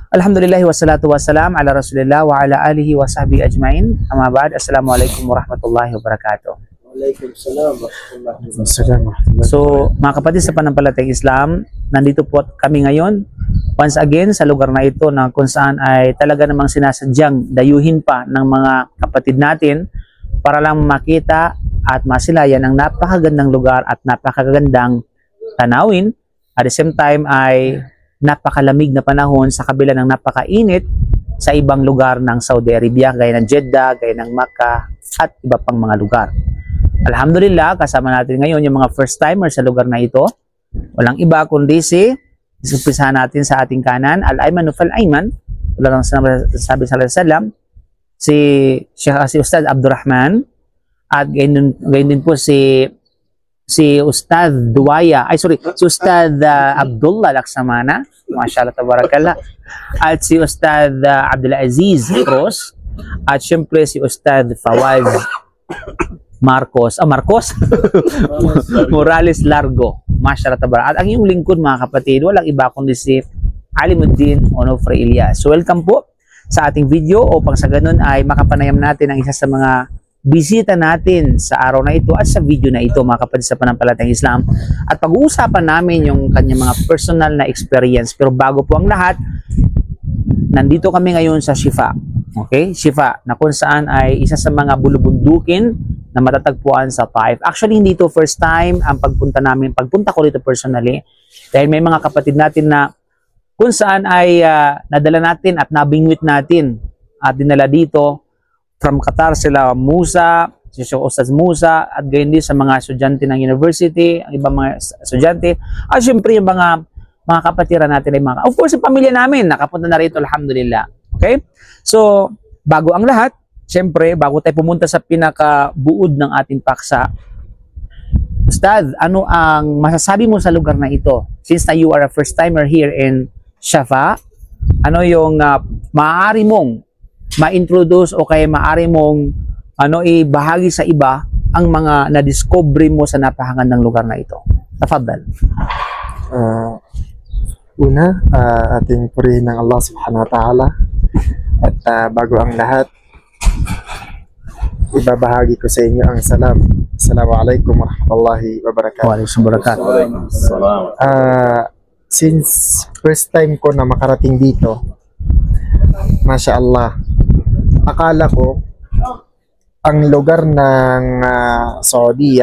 Alhamdulillah wassalatu wassalam ala Rasulillah wa ala alihi wa sahbihi ajmain. Amma ba'd. Assalamualaikum warahmatullahi wabarakatuh. Waalaikumsalam warahmatullahi wabarakatuh. So, mga kapatid sa panampalatayang Islam, nandito po kami ngayon once again sa lugar na ito na kung saan ay talaga namang sinasadyang dayuhin pa ng mga kapatid natin para lang makita at masilayan ang napakagandang lugar at napakagandang tanawin. At the same time ay napakalamig na panahon sa kabila ng napakainit sa ibang lugar ng Saudi Arabia, gaya ng Jeddah, gaya ng Makkah at iba pang mga lugar. Alhamdulillah, kasama natin ngayon yung mga first timer sa lugar na ito. Walang iba kundi umpisahan natin sa ating kanan, Al-Ayman Fal-Ayman, wala lang sabi sallallahu alaihi wasallam, si Ustad Abdurrahman, at gayon din po si Ustad Duwaya, si Ustad Abdullah Laksamana, mashallah tabarakallah, at si Ustad Abdul Aziz Cruz, at syempre si Ustad Fawaz Marcos Morales Largo, mashallah tabarakallah. At ang iyong lingkod mga kapatid, walang iba kundi si Alimuddin Onofre Ilyas. So welcome po sa ating video upang sa ganun ay makapanayam natin ang isa sa mga bisita natin sa araw na ito at sa video na ito mga kapatid sa panampalatayang Islam, at pag-uusapan namin yung kanyang mga personal na experience. Pero bago po ang lahat, nandito kami ngayon sa Shifa, okay? Shifa na kung saan ay isa sa mga bulubundukin na matatagpuan sa Taif. Actually hindi ito first time ang pagpunta ko dito personally, dahil may mga kapatid natin na kung saan ay nadala natin at nabingwit natin at dinala dito from Qatar, sila Musa, si Ustaz Musa, at gayon din sa mga estudyante ng university, ang ibang mga estudyante, at syempre yung mga kapatiran natin ay of course yung pamilya namin nakapunta na rito, alhamdulillah. Okay, so bago ang lahat, syempre bago tayo pumunta sa pinakabuod ng ating paksa, Ustad, ano ang masasabi mo sa lugar na ito since na you are a first timer here in Shafa? Ano yung maaari mong ma-introduce o kaya maaari mong ibahagi sa iba ang mga na-discover mo sa napakagandang lugar na ito? Tafadhal. Ating purihin ng Allah subhanahu wa ta'ala, at bago ang lahat, ibabahagi ko sa inyo ang salam. Assalamualaikum warahmatullahi wabarakatuh. Waalaikumsalam warahmatullahi. Since first time ko na makarating dito, Masya Allah, akala ko ang lugar ng Saudi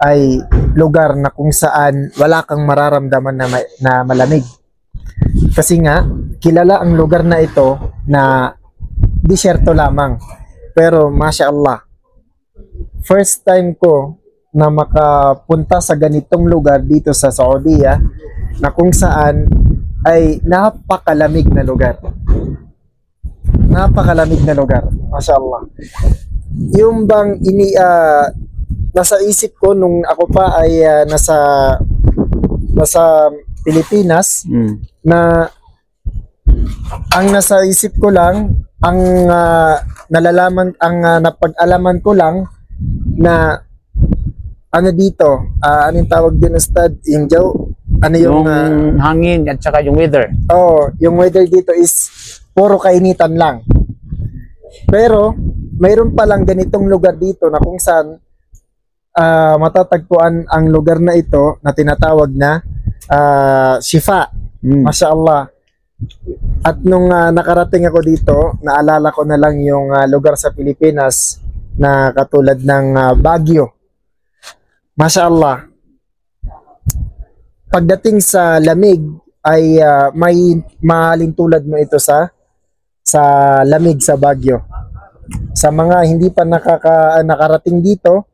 ay lugar na kung saan wala kang mararamdaman na malamig. Kasi nga, kilala ang lugar na ito na disyerto lamang. Pero Masya Allah, first time ko na makapunta sa ganitong lugar dito sa Saudi, na kung saan ay napakalamig na lugar. Napakalamig na lugar, Masya Allah. Yung bang nasa isip ko nung ako pa ay nasa Pilipinas, na ang nasa isip ko lang, ang napag-alaman ko lang na dito, anong tawag din, Ustad, yung hangin at saka yung weather. Yung weather dito is puro kainitan lang. Pero mayroon palang ganitong lugar dito na kung saan matatagpuan ang lugar na ito na tinatawag na Shifa. Masya Allah. At nung nakarating ako dito, naalala ko na lang yung lugar sa Pilipinas na katulad ng Baguio. Masya Allah. Pagdating sa lamig ay may malintulad mo ito sa lamig sa Baguio. Sa mga hindi pa nakarating dito,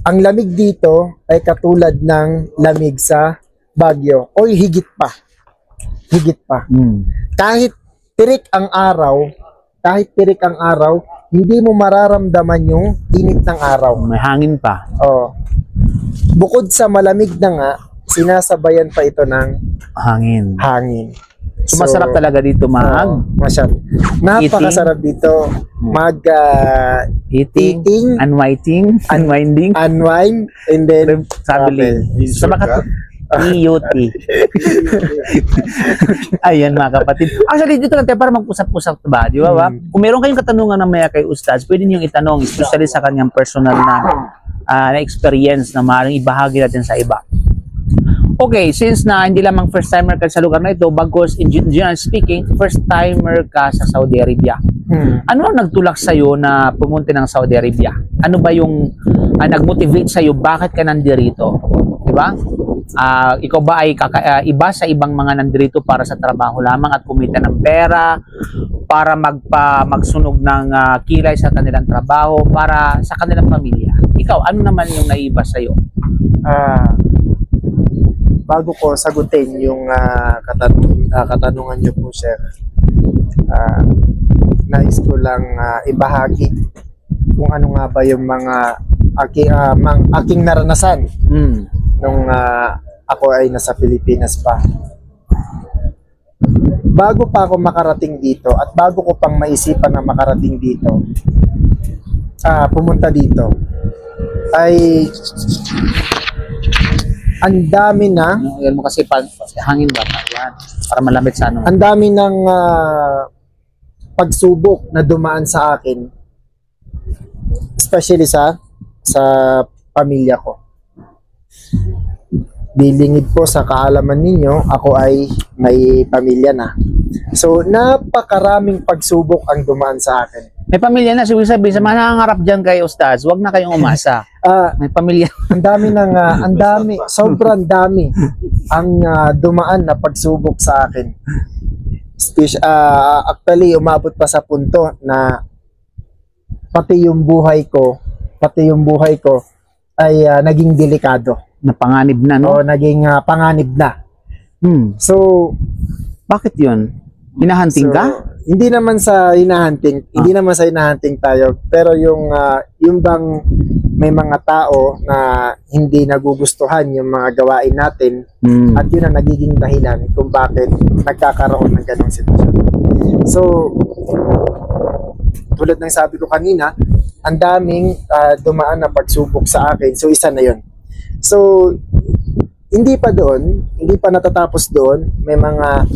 ang lamig dito ay katulad ng lamig sa Baguio o higit pa. Kahit tirik ang araw, hindi mo mararamdaman yung init ng araw. May hangin pa. Bukod sa malamig na nga, sinasabayan pa ito ng hangin. So, masarap talaga dito masyado. Napakasarap dito eating, unwinding, unwind, and then traveling. EUT. Ayan mga kapatid. Actually, dito lang tayo para mag-usap-usap ba? Di ba ba? Kung meron kayong katanungan na maya kay Ustaz, pwede niyong itanong, especially sa kanyang personal na experience na maaaring ibahagi natin sa iba. Okay, since na hindi lamang first timer ka sa lugar na ito, bagos in general speaking, first timer ka sa Saudi Arabia. Ano ang nagtulak sa iyo na pumunta ng Saudi Arabia? Ano ba yung nag-motivate sa iyo bakit ka nandirito? 'Di ba? Ikaw ba ay iba sa ibang mga nandirito para sa trabaho lamang at kumita ng pera, para magsunog ng kilay sa kanilang trabaho, para sa kanilang pamilya? Ikaw, ano naman yung naiba sa iyo? Bago ko sagutin yung katanungan niyo po, sir, nais ko lang ibahagi kung ano nga ba yung mga aking naranasan nung ako ay nasa Pilipinas pa. Bago pa ako makarating dito at bago ko pang maisipan na makarating dito, pumunta dito, ay ang dami na, yan mo kasi hangin ba? Yan, para malamit sa ano. ang dami ng pagsubok na dumaan sa akin, especially sa pamilya ko. Dilingid po sa kaalaman ninyo, ako ay may pamilya na. So, napakaraming pagsubok ang dumaan sa akin. May pamilya na, siguro sabihin, sa mga nangangarap dyan kay Ustaz, huwag na kayong umasa. May pamilya. Ang dami, sobrang dami ang dumaan na pagsubok sa akin. Actually, umabot pa sa punto na pati yung buhay ko ay naging delikado. Napanganib na, no? O naging panganib na. So, bakit yun? Hinahunting ka? Hindi naman sa hinahunting tayo, pero yung bang may mga tao na hindi nagugustuhan yung mga gawain natin, at yun ang nagiging dahilan kung bakit nagkakaroon ng ganong sitwasyon. So, tulad ng sabi ko kanina, ang daming dumaan na pagsubok sa akin. So, isa na yun. So, hindi pa natatapos doon. May mga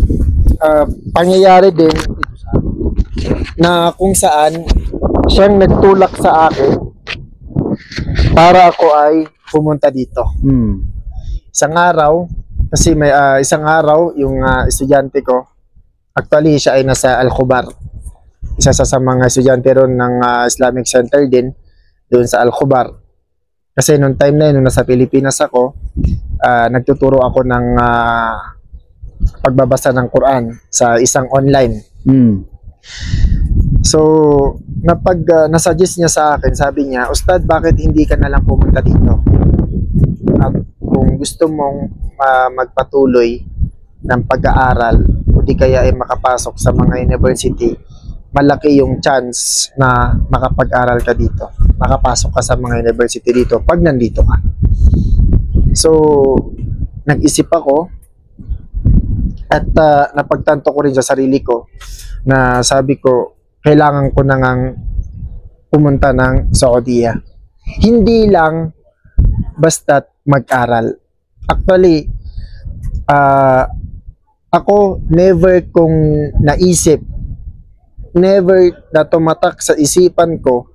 pangyayari din na kung saan siyang nagtulak sa akin para ako ay pumunta dito. Isang araw, kasi may isang araw yung estudyante ko, actually siya ay nasa Al-Khubar. Isa sa mga estudyante ron ng Islamic Center din, doon sa Al-Khubar. Kasi nung time na yun, nung nasa Pilipinas ako, nagtuturo ako ng pagbabasa ng Quran sa isang online. So, nasuggest niya sa akin, sabi niya, Ustad, bakit hindi ka na lang pumunta dito? Kung gusto mong magpatuloy ng pag-aaral, o di kaya ay makapasok sa mga university, malaki yung chance na makapag-aral ka dito. Makapasok ka sa mga university dito pag nandito ka. So, nag-isip ako at napagtanto ko rin sa sarili ko na sabi ko, kailangan ko na ngang pumunta ng Saudiya. Hindi lang basta't mag-aral. Actually, ako never kong naisip, never na tumatak sa isipan ko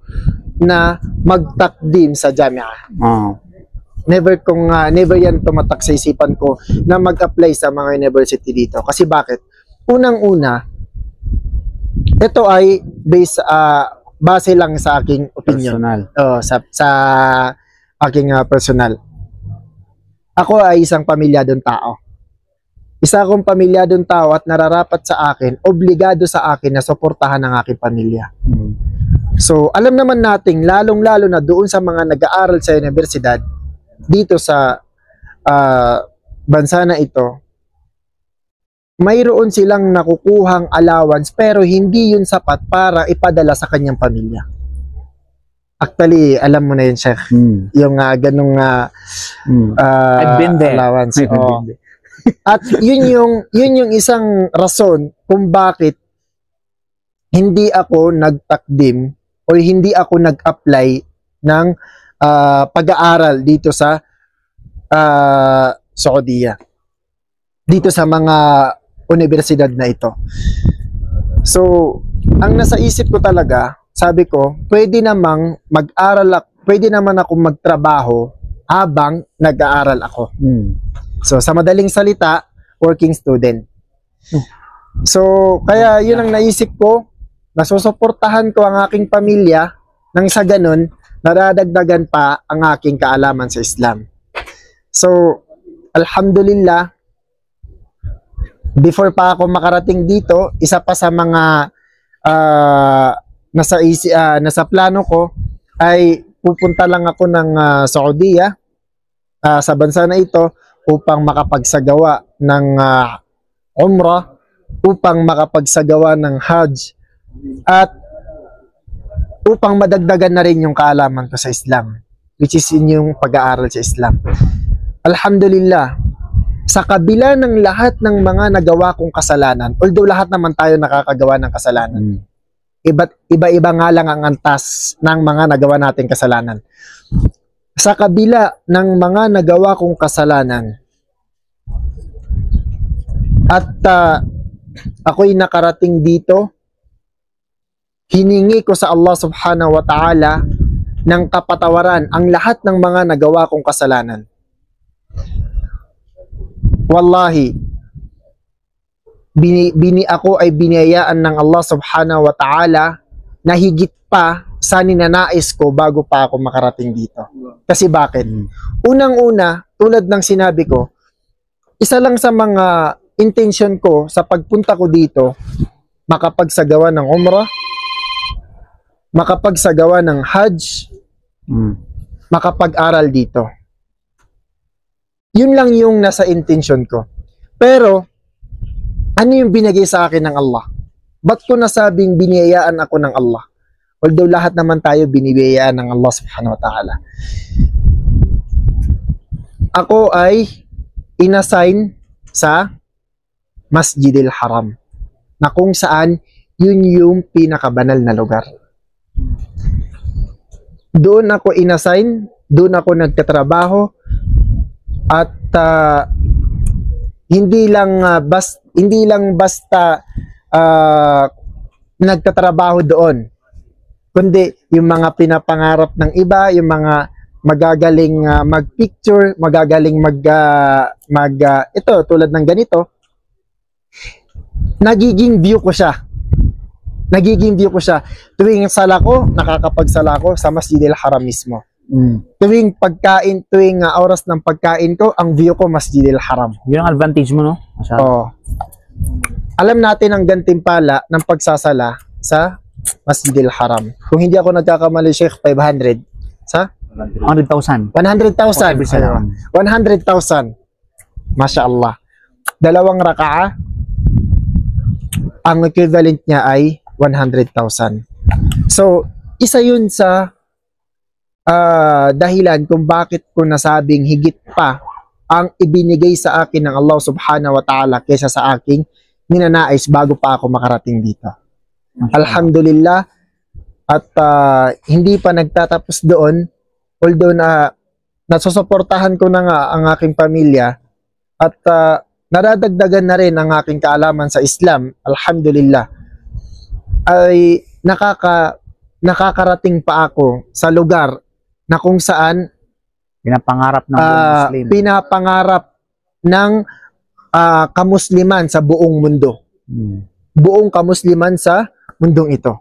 na magtakdim sa Jamia. Never yan tumatak sa isipan ko na mag-apply sa mga university dito. Kasi bakit? Unang-una, ito ay base lang sa aking opinion. Personal. Sa aking personal. Ako ay isang pamilyadong tao. Isa akong pamilyadong tao at nararapat sa akin, obligado sa akin na suportahan ang aking pamilya. So, alam naman nating lalong-lalo na doon sa mga nag-aaral sa universidad, dito sa bansa na ito, mayroon silang nakukuhang allowance pero hindi yun sapat para ipadala sa kanyang pamilya. Actually, alam mo na yun, Chef. Yung ganong I've been there. Allowance. At yun yung isang rason kung bakit hindi ako nagtakdim o hindi ako nag-apply ng pag-aaral dito sa Saudiya. Dito sa mga universidad na ito. So, ang nasa isip ko talaga, sabi ko, pwede naman ako magtrabaho habang nag-aaral ako. So, sa madaling salita, working student. So, kaya yun ang naisip ko, nasusuportahan ko ang aking pamilya nang sa ganun, nadadagdagan pa ang aking kaalaman sa Islam. So, alhamdulillah, before pa ako makarating dito, isa pa sa mga nasa plano ko ay pupunta lang ako ng Saudiya sa bansa na ito upang makapagsagawa ng umrah, upang makapagsagawa ng hajj, at upang madagdagan na rin yung kaalaman ko sa Islam, which is yung pag-aaral sa Islam. Alhamdulillah, sa kabila ng lahat ng mga nagawa kong kasalanan, although lahat naman tayo nakakagawa ng kasalanan, iba-iba nga lang ang antas ng mga nagawa nating kasalanan. Sa kabila ng mga nagawa kong kasalanan, at ako'y nakarating dito, hiningi ko sa Allah subhanahu wa ta'ala ng kapatawaran ang lahat ng mga nagawa kong kasalanan. Wallahi, ako ay biniyayaan ng Allah subhanahu wa ta'ala na higit pa sa ninanais ko bago pa ako makarating dito. Kasi bakit? Unang-una, tulad ng sinabi ko, isa lang sa mga intention ko sa pagpunta ko dito, makapagsagawa ng umrah, makapagsagawa ng hajj, makapag-aral dito. Yun lang yung nasa intention ko. Pero, ano yung binigay sa akin ng Allah? Ba't ko nasabing biniyayaan ako ng Allah? Although lahat naman tayo binibiyayaan ng Allah subhanahu wa ta'ala. Ako ay inassign sa Masjidil Haram, na kung saan yun yung pinakabanal na lugar. Doon ako inassign, doon ako nagtatrabaho, at hindi lang basta nagtatrabaho doon, kundi yung mga pinapangarap ng iba, yung mga magagaling mag-picture, magagaling ito tulad ng ganito, nagiging view ko siya. Tuwing sala ko, nakakapagsala ko sa Masjidil Haram mismo. Tuwing oras ng pagkain ko, ang view ko Masjidil Haram. Yun ang advantage mo, no? Oo. Alam natin ang gantimpala ng pagsasala sa Masjidil Haram. Kung hindi ako nagkakamali, Sheikh, 500 sa 100,000. 100,000. Every salam. 100,000. Masya Allah. 2 raka'a, ang equivalent niya ay 100,000. So, isa yun sa dahilan kung bakit ko nasabing higit pa ang ibinigay sa akin ng Allah subhanahu wa ta'ala kaysa sa aking ninanais bago pa ako makarating dito. Alhamdulillah, at hindi pa nagtatapos doon, although nasusuportahan ko na nga ang aking pamilya, at nadadagdagan na rin ang aking kaalaman sa Islam, alhamdulillah, ay nakakarating pa ako sa lugar na kung saan Pinapangarap ng Muslim. Pinapangarap ng kamusliman sa buong mundo. Buong kamusliman sa mundong ito.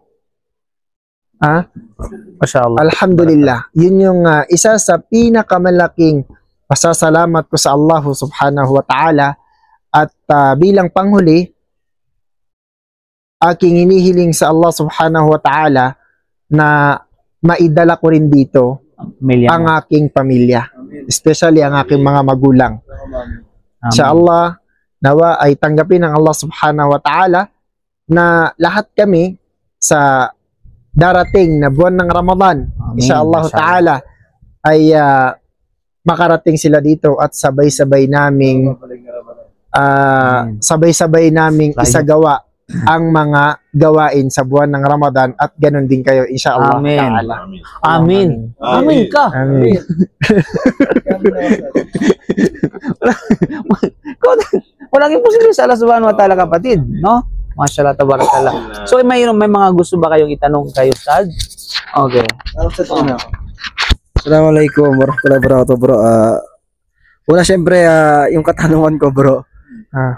Masyaallah. Alhamdulillah. Yun yung isa sa pinakamalaking pasasalamat ko sa Allah subhanahu wa ta'ala. At bilang panghuli, aking hinihiling sa Allah subhanahu wa ta'ala na maidala ko rin dito ang aking pamilya, especially ang aking mga magulang. Sa Allah, nawa ay tanggapin ng Allah subhanahu wa ta'ala na lahat kami sa darating na buwan ng Ramadan, insyaAllah ta'ala, ay makarating sila dito at sabay-sabay naming isagawa ang mga gawain sa buwan ng Ramadan at ganun din kayo inshallah Amen. ta'ala. Amin. Amin ka. Amin. Walang imposible sa Allah subhanahu wa ta'ala, kapatid, no? Mashallah, tabarakallah. So may mga gusto ba kayong itanong kayo, Ustad? Okay. Assalamualaikum warahmatullahi wabarakatuh, bro. Una, syempre, yung katanungan ko, bro.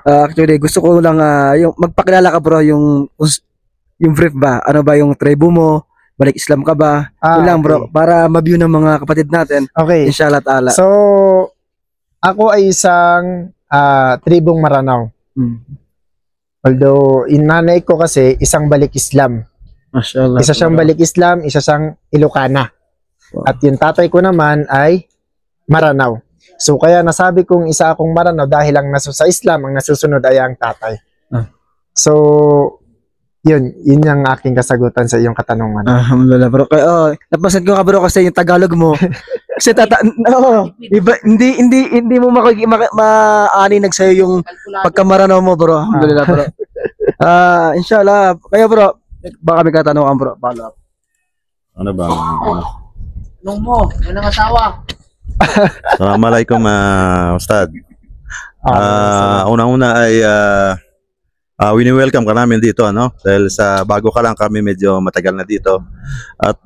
Actually, gusto ko lang yung magpakilala ka, bro, yung brief ba? Ano ba yung tribo mo? Balik Islam ka ba? Yun lang, bro, para ma-view ng mga kapatid natin. Okay. Inshallah ta'ala. So, ako ay isang tribong Maranao. Although, nanay ko kasi isang balik Islam. Mashallah. Isa siyang balik Islam, isa siyang Ilocana. At yung tatay ko naman ay Maranao. So, kaya nasabi kong isa akong Maranao dahil lang sa Islam, ang nasusunod ay ang tatay. So, yun yung aking kasagutan sa iyong katanungan. Alhamdulillah, bro. Napansin ko ka, bro, kasi yung Tagalog mo. Kasi hindi mo maaninag sa'yo yung pagkamaranaw mo, bro. Alhamdulillah, bro. Inshallah. Kaya, bro, baka may katanungan, bro. Follow up. Ano ba? Tanong mo, yan ang asawa. Assalamualaikum, Ustad. Unang-una ay wini-welcome ka namin dito, ano? Dahil sa bago ka lang kami, medyo matagal na dito. At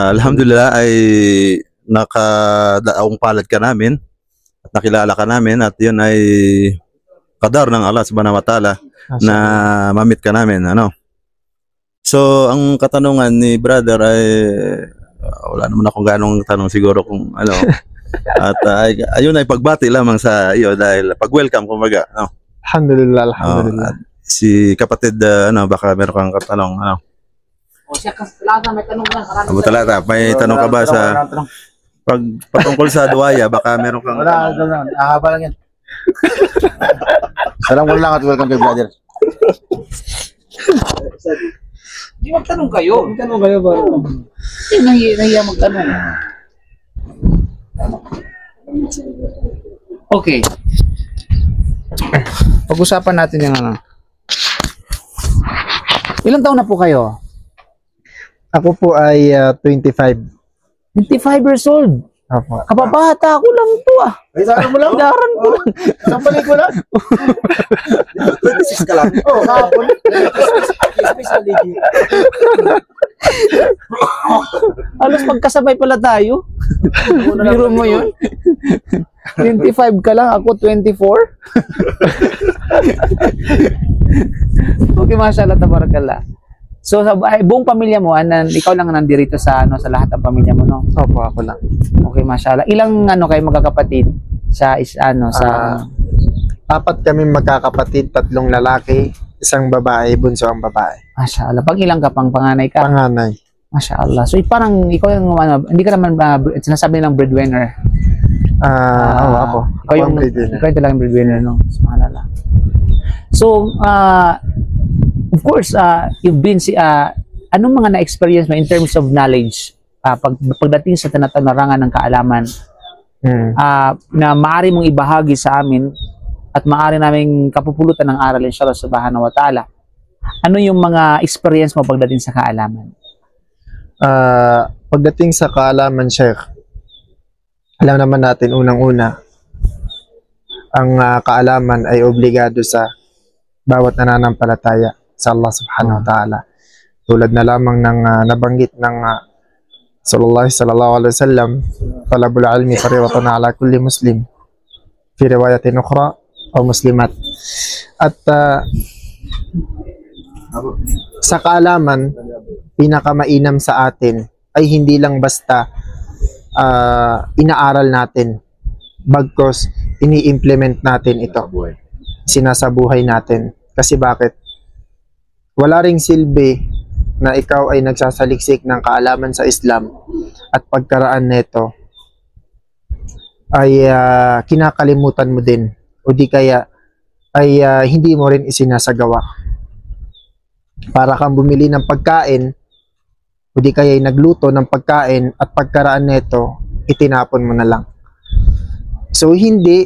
alhamdulillah ay nakadaong palad ka namin at nakilala ka namin at yun ay kadar ng Allah subhanahu wa ta'ala na mamit ka namin, ano? So, ang katanungan ni brother ay wala naman akong ganong tanong siguro kung ano. At ayun ay pagbati lamang sa iyo dahil pag-welcome kumbaga, no? Alhamdulillah, alhamdulillah. Si kapatid, baka meron kang katanong, ano? O siya, Talata, may tanong na. Abu Talata, may tanong ka ba sa patungkol sa duwaya? Baka meron kang tanong. Ahaba lang yan. Salam ko lang at welcome kay brother. Di magtanong kayo. Tanong kayo, bro. Nahiya magtanong. Okay. Pag-usapan natin yung ano. Ilang taon na po kayo? Ako po ay 25. 25 years old. Opo. Kababata ko lang to ah. Ay, saan mo lang? Daran ko lang. Isang balik ko lang. 26 ka lang. Oo, kahapon. Halos magkasabay pala tayo. Biro mo yun. 25 ka lang, ako 24. Okay, mashallah, tabarakallah. So sa buong pamilya mo, ikaw lang nandirito sa sa lahat ng pamilya mo, no? Opo, ako lang. Okay, mashallah. Ilang kayo magkakapatid sa sa Apat kami magkakapatid, 3 lalaki, isang babae, bunso ang babae. mashallah. Pag ilang ka pang panganay ka? Panganay. Mashallah. So parang ikaw yung hindi ka naman sinasabi nilang breadwinner. Ako. Ikaw yung breadwinner. ikaw talagang breadwinner, no? Subhanallah. So, of course, you've been anong mga na-experience mo in terms of knowledge pagdating sa tinatanarangan ng kaalaman na maaari mong ibahagi sa amin at maaari naming kapupulutan ng aral inshallah subhanahu wa ta'ala. Ano yung mga experience mo pagdating sa kaalaman? Pagdating sa kaalaman, Sheikh, alam naman natin unang-una, ang kaalaman ay obligado sa bawat nananampalataya sa Allah subhanahu wa ta'ala. Tulad na lamang ng nabanggit ng sallallahu alaihi wasallam, talabul ilmi fariidatun ala kulli muslim fi riwayatin ukhra o muslimat. At sa kaalaman, pinakamainam sa atin ay hindi lang basta inaaral natin, bagkus ini-implement natin ito, sinasabuhay natin. Kasi bakit? Wala ring silbi na ikaw ay nagsasaliksik ng kaalaman sa Islam at pagkaraan nito ay kinakalimutan mo din o di kaya ay hindi mo rin isinasagawa. Para kang bumili ng pagkain o di kaya ay nagluto ng pagkain at pagkaraan nito itinapon mo na lang. So hindi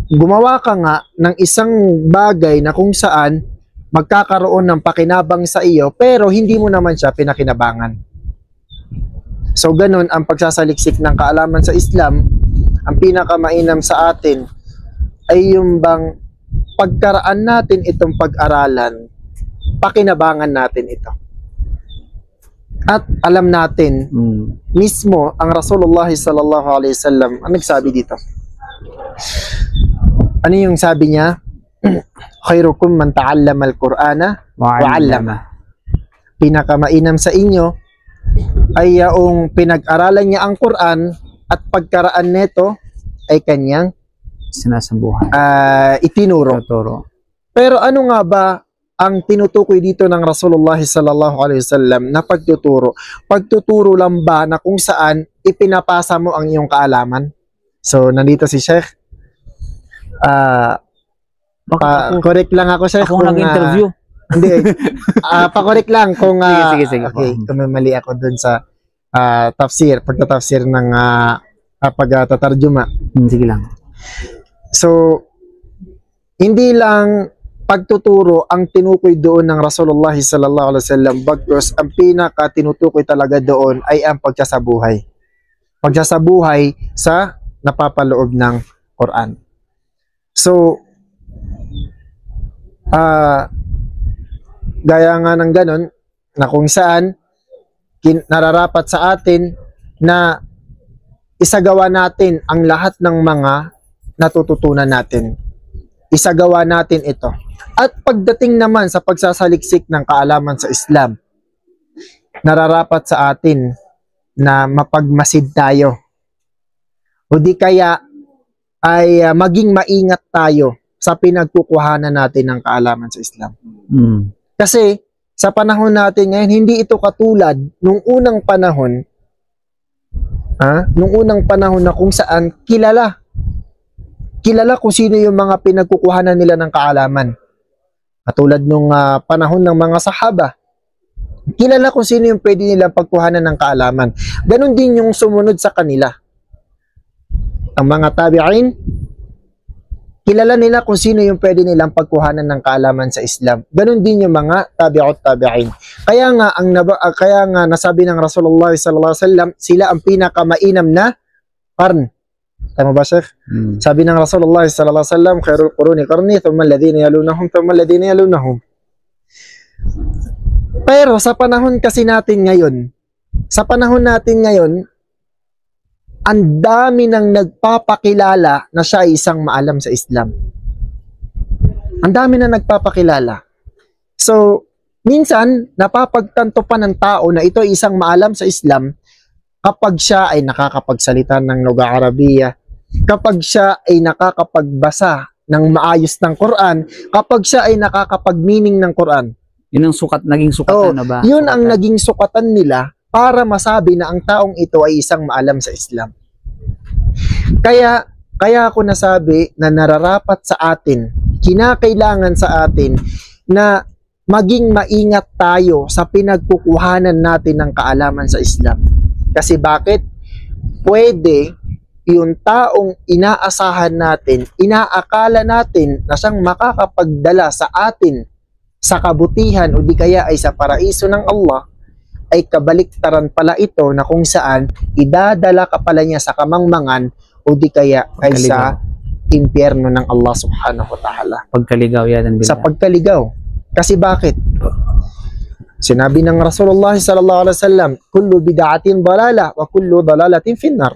gumawa ka nga ng isang bagay na kung saan magkakaroon ng pakinabang sa iyo pero hindi mo naman siya pinakinabangan. So ganun ang pagsasaliksik ng kaalaman sa Islam. Ang pinakamainam sa atin ay yung bang pagkaraan natin itong pag-aralan, pakinabangan natin ito. At alam natin mismo ang Rasulullah sallallahu alaihi wasallam ang nagsabi dito. Ano yung sabi niya? Khairukum man ta'allama al-Qur'ana wa 'allama. Pinakamainam sa inyo ay yung pinag-aralan niya ang Quran at pagkaraan nito ay kanyang Sinasambuhan. itinuro. Totoo. Pero ano nga ba ang tinutukoy dito ng Rasulullah sallallahu alaihi wasallam na pagtuturo? Pagtuturo lang ba na kung saan ipinapasa mo ang iyong kaalaman? So, nandito si Sheikh. Correct lang ako, Sheikh. Ako nag-interview. Hindi. Pa-correct lang kung Sige. okay, kung may mali ako dun sa tafsir, pagtatafsir ng pagtatarjuma. Sige lang. So, hindi lang pagtuturo ang tinukoy doon ng Rasulullah sallallahu alaihi wasallam, bagkus ang pinaka tinutukoy talaga doon ay ang pagsasabuhay. Pagsasabuhay sa napapaloob ng Quran. So, gaya nga ng ganon, na kung saan nararapat sa atin na isagawa natin ang lahat ng mga natututunan natin. Isagawa natin ito. At pagdating naman sa pagsasaliksik ng kaalaman sa Islam, nararapat sa atin na mapagmasid tayo. O di kaya ay maging maingat tayo sa pinagkukuhanan natin ng kaalaman sa Islam. Kasi sa panahon natin ngayon, hindi ito katulad nung unang panahon, nung unang panahon na kung saan kilala kung sino yung mga pinagkukuhanan nila ng kaalaman. Katulad nung panahon ng mga sahaba, kilala kung sino yung pwede nilang pagkuhanan ng kaalaman. Ganon din yung sumunod sa kanila. Ang mga tabi'in, kilala nila kung sino yung pwede nilang pagkuhanan ng kaalaman sa Islam. Ganon din yung mga tabi'ut tabi'in. Kaya nga nasabi ng Rasulullah sallallahu alaihi wasallam, sila ang pinakamainam na qarn. Tama ba, Sheikh? Sabi ng Rasulullah sallallahu alaihi wasallam, khairul quruni qarni, thumma alladhina yalunahum, thumma alladhina yalunahum. Pero sa panahon kasi natin ngayon, ang dami nang nagpapakilala na siya ay isang maalam sa Islam. Ang dami na nagpapakilala. So, minsan, napapagtanto pa ng tao na ito ay isang maalam sa Islam kapag siya ay nakakapagsalita ng lugha Arabiya, kapag siya ay nakakapagbasa ng maayos ng Quran, kapag siya ay nakakapag-meaning ng Quran. Yun ang naging sukatan na ba? Yun ang naging sukatan nila para masabi na ang taong ito ay isang maalam sa Islam. Kaya ako nasabi na nararapat sa atin, kinakailangan sa atin na maging maingat tayo sa pinagkukuhanan natin ng kaalaman sa Islam. Kasi bakit? Pwede yung taong inaasahan natin, inaakala natin na siyang makakapagdala sa atin sa kabutihan o di kaya ay sa paraiso ng Allah, ay kabaliktaran pala ito na kung saan idadala ka pala niya sa kamangmangan o di kaya ay sa impyerno ng Allah subhanahu wa ta'ala. Pagkaligaw yan. Sa pagkaligaw. Kasi bakit? Sinabi ng Rasulullah sallallahu alaihi wasallam, kullu bid'atin dalala wa kullu dalalatin finnar.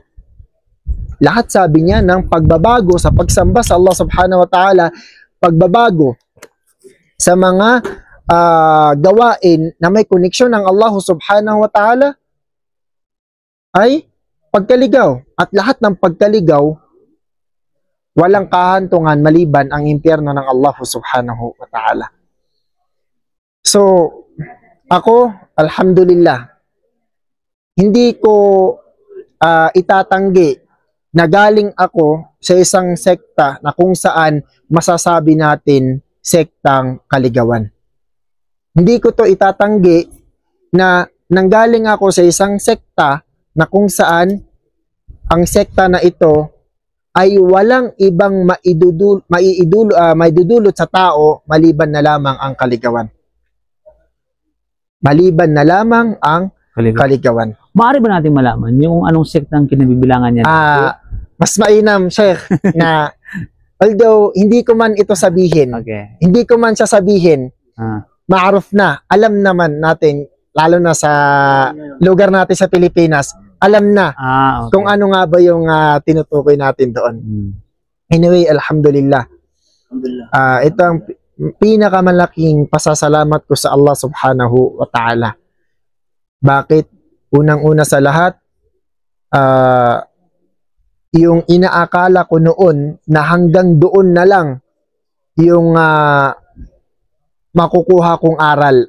Lahat sabi niya ng pagbabago sa pagsamba sa Allah subhanahu wa ta'ala, pagbabago sa mga gawain na may koneksyon ng Allah subhanahu wa ta'ala ay pagkaligaw. At lahat ng pagkaligaw, walang kahantungan maliban ang impyerno ng Allah subhanahu wa ta'ala. So, ako, alhamdulillah, hindi ko itatanggi na galing ako sa isang sekta na kung saan masasabi natin sektang kaligawan. Hindi ko to itatanggi na nanggaling ako sa isang sekta na kung saan ang sekta na ito ay walang ibang maidudulot sa tao maliban na lamang ang kaligawan. Maliban na lamang ang kaligawan. Maaari ba natin malaman yung anong sekta ang kinabibilangan niya? Mas mainam, Sheikh, na although hindi ko man ito sabihin, Okay. hindi ko man siya sabihin, maaruf na, alam naman natin, lalo na sa lugar natin sa Pilipinas, alam na Okay. kung ano nga ba yung tinutukoy natin doon. Anyway, alhamdulillah. Ito ang pinakamalaking pasasalamat ko sa Allah subhanahu wa ta'ala. Bakit? Unang-una sa lahat, yung inaakala ko noon na hanggang doon na lang yung makukuha kong aral,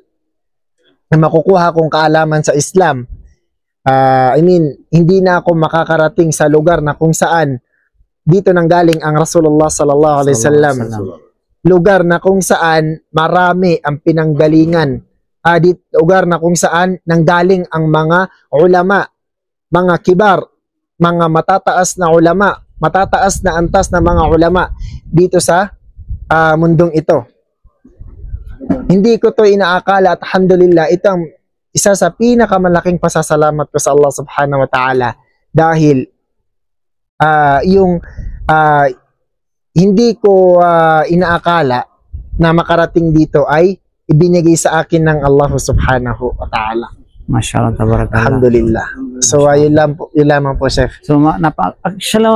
na makukuha kong kaalaman sa Islam. Hindi na ako makakarating sa lugar na kung saan dito nanggaling ang Rasulullah sallallahu alaihi wasallam. Lugar na kung saan marami ang pinanggalingan. Lugar na kung saan nanggaling ang mga ulama, mga kibar, mga matataas na ulama, matataas na antas na mga ulama dito sa mundong ito. Hindi ko to inaakala at alhamdulillah, ito ang isa sa pinakamalaking pasasalamat ko sa Allah subhanahu wa ta'ala dahil hindi ko inaakala na makarating dito ay ibinigay sa akin ng Allah subhanahu wa ta'ala. Mashallah, tabarakallah. Alhamdulillah. So, yun lamang po, Chef. So, actually,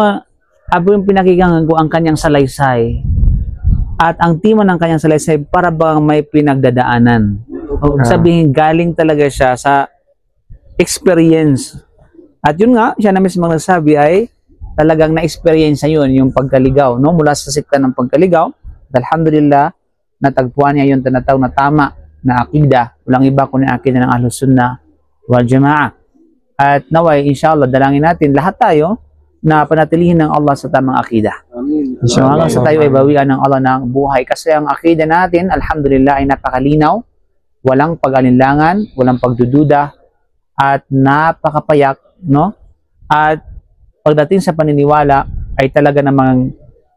yung pinakikinggan ko ang kanyang salaysay at ang tema ng kanyang salaysay para bang may pinagdadaanan. Sabihin, galing talaga siya sa experience. At yun nga, siya na mismo nagsabi ay talagang na-experience yun, yung pagkaligaw, no? Mula sa sikta ng pagkaligaw. Alhamdulillah, natagpuan niya yung tinatawag na tama na akida. Walang iba kundi akida ng Ahlus Sunnah wal Jama'ah. At naway, inshallah, dalangin natin lahat tayo na panatilihin ng Allah sa tamang akida. So, hanggang sa tayo ay bawian ng Allah ng buhay. Kasi ang akida natin, alhamdulillah, ay napakalinaw, walang pag-alinlangan, walang pagdududa, at napakapayak, no? At pagdating sa paniniwala, ay talaga namang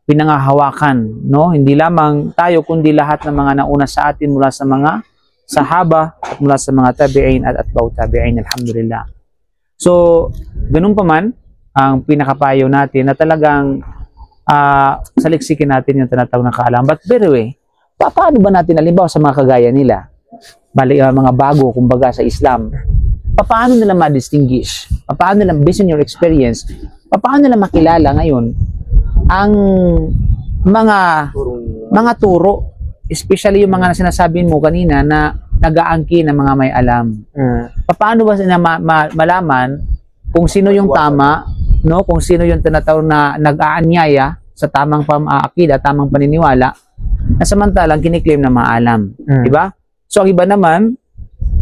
pinangahawakan, no? Hindi lamang tayo, kundi lahat ng mga nauna sa atin mula sa mga sahaba, at mula sa mga tabi'in at atbaw tabi'in, alhamdulillah. So, ganun pa man, ang pinakapayo natin na talagang saliksikin natin yung tinatawag na kaalam. But by the way, paano ba natin, halimbawa sa mga kagaya nila, mga bago, kumbaga sa Islam, paano nila ma-distinguish? Paano nila, based on your experience, paano nila makilala ngayon ang mga turo, especially yung mga sinasabi mo kanina na nag-aangkin ng mga may alam. Paano ba sila malaman kung sino yung tama, no? Kung sino yung tinatawag na nag-aanyaya sa tamang pag-aakida, tamang paniniwala, na samantalang kiniklaim na maalam. Diba? So, ang iba naman,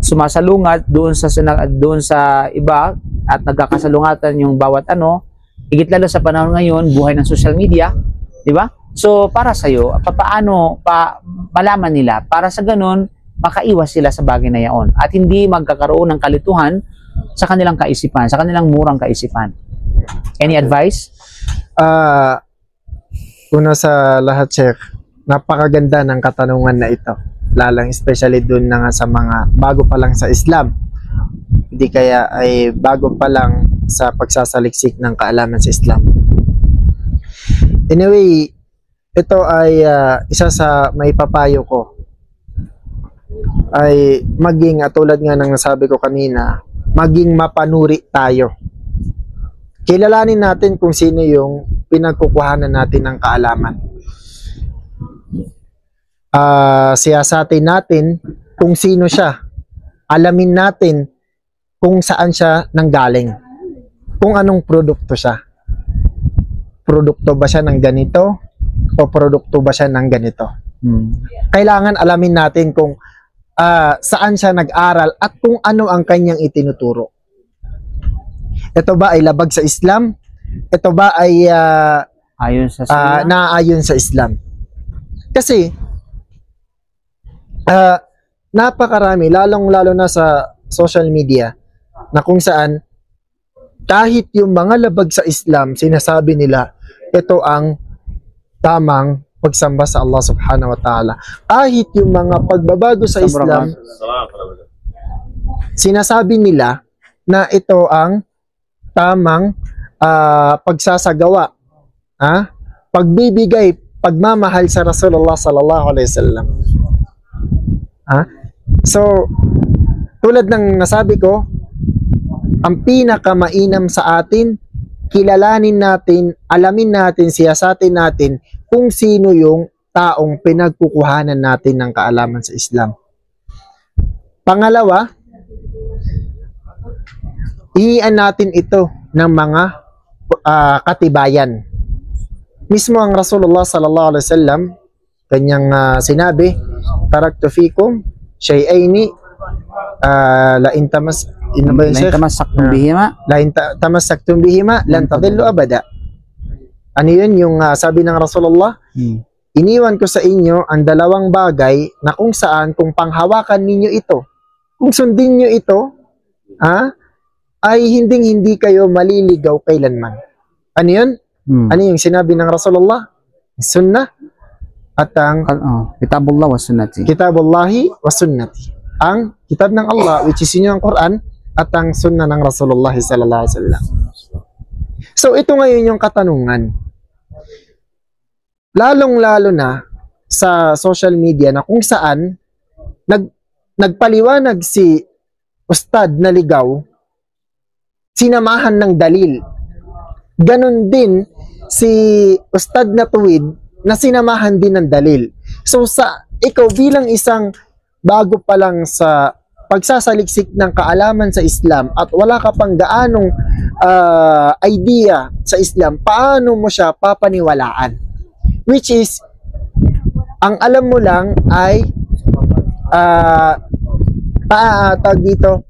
sumasalungat doon sa iba at nagkakasalungatan yung bawat higit lalo sa panahon ngayon, buhay ng social media, di ba? So, para sa'yo, paano malaman nila? Para sa ganun, makaiwas sila sa bagay na yaon at hindi magkakaroon ng kalituhan sa kanilang kaisipan, sa kanilang murang kaisipan. Any advice? Una sa lahat, Chef, napakaganda ng katanungan na ito. Lalang especially doon na nga sa mga bago pa lang sa Islam. Hindi kaya ay bago pa lang sa pagsasaliksik ng kaalaman sa Islam. Anyway, ito ay isa sa may papayo ko ay maging, tulad nga ng nasabi ko kanina, maging mapanuri tayo. Kilalanin natin kung sino yung pinagkukuhanan natin ng kaalaman. Siyasatin natin kung sino siya. Alamin natin kung saan siya nanggaling. Kung anong produkto siya. Produkto ba siya ng ganito? O produkto ba siya ng ganito? Kailangan alamin natin kung saan siya nag-aral at kung ano ang kanyang itinuturo. Ito ba ay labag sa Islam? Ito ba ay ayon sa Islam? naayon sa Islam? Kasi napakarami, lalong-lalo na sa social media, na kung saan kahit yung mga labag sa Islam, sinasabi nila ito ang tamang pagsamba sa Allah subhanahu wa ta'ala. Kahit yung mga pagbabago sa Islam, sinasabi nila na ito ang tamang pagsasagawa, pagbibigay, pagmamahal sa Rasulullah sallallahu alaihi wasallam. So, tulad ng nasabi ko, ang pinakamainam sa atin, kilalanin natin, alamin natin, siyasatin natin kung sino yung taong pinagkukuhanan natin ng kaalaman sa Islam. Pangalawa, iian natin ito ng mga katibayan. Mismo ang Rasulullah sallallahu alaihi wasallam kanyang sinabi, taraktu fikum shay'aini la in tamassaktum bihima tamassaktum bihima lan tadillu abada. Ano yun? Yung sabi ng Rasulullah, iniwan ko sa inyo ang dalawang bagay na kung saan, kung panghawakan ninyo ito, kung sundin nyo ito, ay hindi kayo maliligaw kailanman. Ano yun? Ano yung sinabi ng Rasulullah? Sunnah at ang Kitabullah wa sunnati. Kitabullahi wa sunnati. Ang kitab ng Allah, which is yun ang Quran, at ang sunnah ng Rasulullah sallallahu alaihi wasallam. So ito ngayon yung katanungan. Lalong-lalo na sa social media na kung saan nagpaliwanag si Ustad na ligaw, sinamahan ng dalil. Ganon din si Ustad na tuwid na sinamahan din ng dalil. So ikaw bilang isang bago pa lang sa pagsasaliksik ng kaalaman sa Islam at wala ka pang gaanong idea sa Islam, paano mo siya papaniwalaan? Which is, ang alam mo lang ay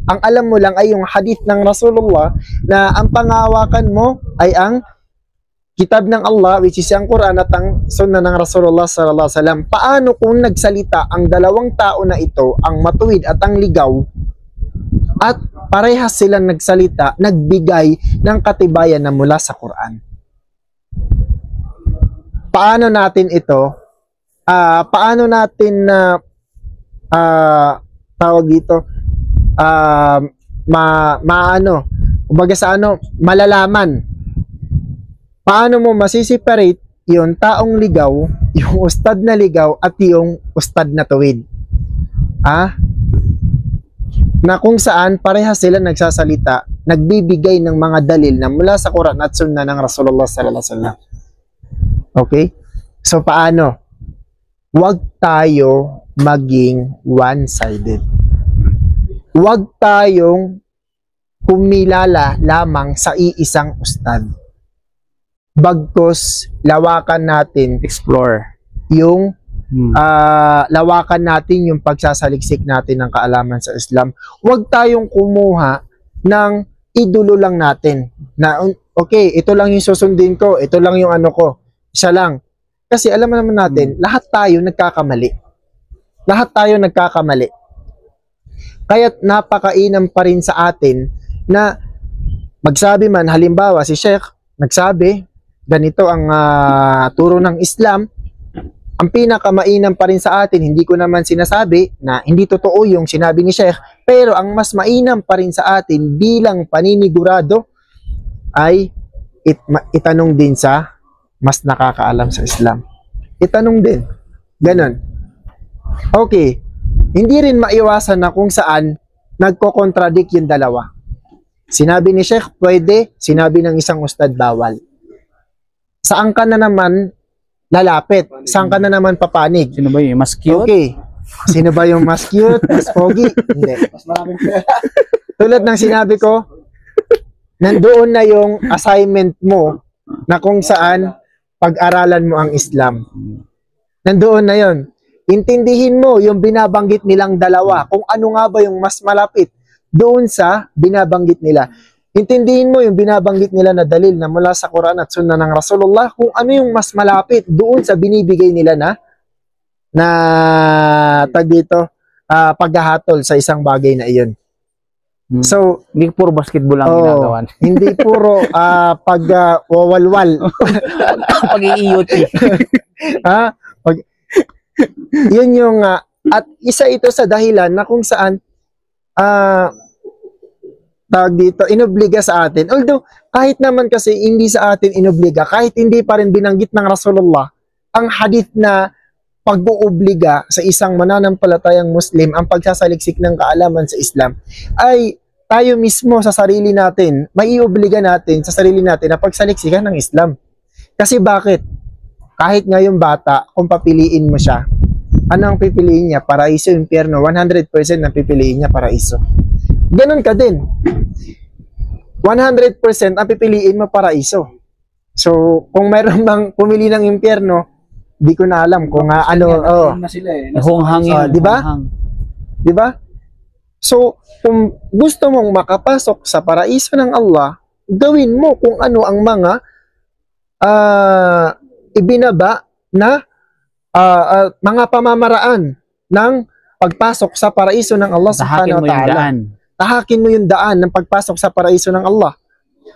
ang alam mo lang ay yung hadith ng Rasulullah na ang pangawakan mo ay ang kitab ng Allah, which is ang Quran, at ang sunnah ng Rasulullah sallallahu alaihi wasallam. Paano kung nagsalita ang dalawang tao na ito, ang matuwid at ang ligaw, at parehas silang nagsalita, nagbigay ng katibayan na mula sa Quran? Paano natin ito? Paano natin tawag dito? Malalaman. Paano mo masisiparate yung taong ligaw, yung ustad na ligaw, at yung ustad na tuwid? Na kung saan parehas sila nagsasalita, nagbibigay ng mga dalil na mula sa Quran at Sunnah ng Rasulullah sallallahu alaihi wasallam. Okay? So paano? Huwag tayo maging one-sided. Huwag tayong kumilala lamang sa iisang ustad. Bagkus lawakan natin, Explore. yung lawakan natin yung pagsasaliksik natin ng kaalaman sa Islam. Huwag tayong kumuha ng idolo lang natin na okay, ito lang yung susundin ko, ito lang yung ano ko, isa lang. Kasi alam naman natin, lahat tayo nagkakamali. Lahat tayo nagkakamali. Kaya't napakainam pa rin sa atin na magsabi man, halimbawa si Sheikh nagsabi, ganito ang turo ng Islam, ang pinakamainam pa rin sa atin, hindi ko naman sinasabi na hindi totoo yung sinabi ni Sheikh, pero ang mas mainam pa rin sa atin bilang paninigurado ay itanong din sa mas nakakaalam sa Islam. Itanong din. Ganon. Okay. Hindi rin maiwasan na kung saan nagko-contradict yung dalawa. Sinabi ni Sheikh, pwede. Sinabi ng isang ustad, bawal. Saan ka na naman lalapit? Saan ka na naman papanig? Sino ba yung mas cute? Okay. Sino ba yung mas cute? Mas pogi? Hindi. Tulad ng sinabi ko, nandoon na yung assignment mo na kung saan pag-aralan mo ang Islam. Nandoon na yon. Intindihin mo yung binabanggit nilang dalawa, kung ano nga ba yung mas malapit doon sa binabanggit nila. Intindihin mo yung binabanggit nila na dalil na mula sa Quran at Sunnah ng Rasulullah, kung ano yung mas malapit doon sa binibigay nila na tag dito, paghahatol sa isang bagay na iyon. So, Hindi puro basketball ang Oo. ginagawa. hindi puro wawalwal. Pag-iiyot. Ha? Yun yung at isa ito sa dahilan na kung saan tawag dito, inobliga sa atin. Although, kahit naman kasi hindi sa atin inobliga, kahit hindi pa rin binanggit ng Rasulullah, ang hadith na pag-uubliga sa isang mananampalatayang Muslim ang pagsasaliksik ng kaalaman sa Islam, ay tayo mismo sa sarili natin, maiubliga natin sa sarili natin na pagsaliksikan ng Islam. Kasi bakit? Kahit ngayong bata, kung papiliin mo siya, ano ang pipiliin niya? Paraiso, impyerno. 100% ang pipiliin niya, paraiso. Ganon ka din. 100% ang pipiliin mo, paraiso. So, kung mayroon bang pumili ng impyerno, di ko na alam kung Na sila eh. Honghang yun. di ba? honghang. di ba? So, kung gusto mong makapasok sa paraiso ng Allah, gawin mo kung ano ang mga ibinaba na mga pamamaraan ng pagpasok sa paraiso ng Allah Tahakin subhanahu mo wa yung ta'ala. daan. Tahakin mo yung daan ng pagpasok sa paraiso ng Allah.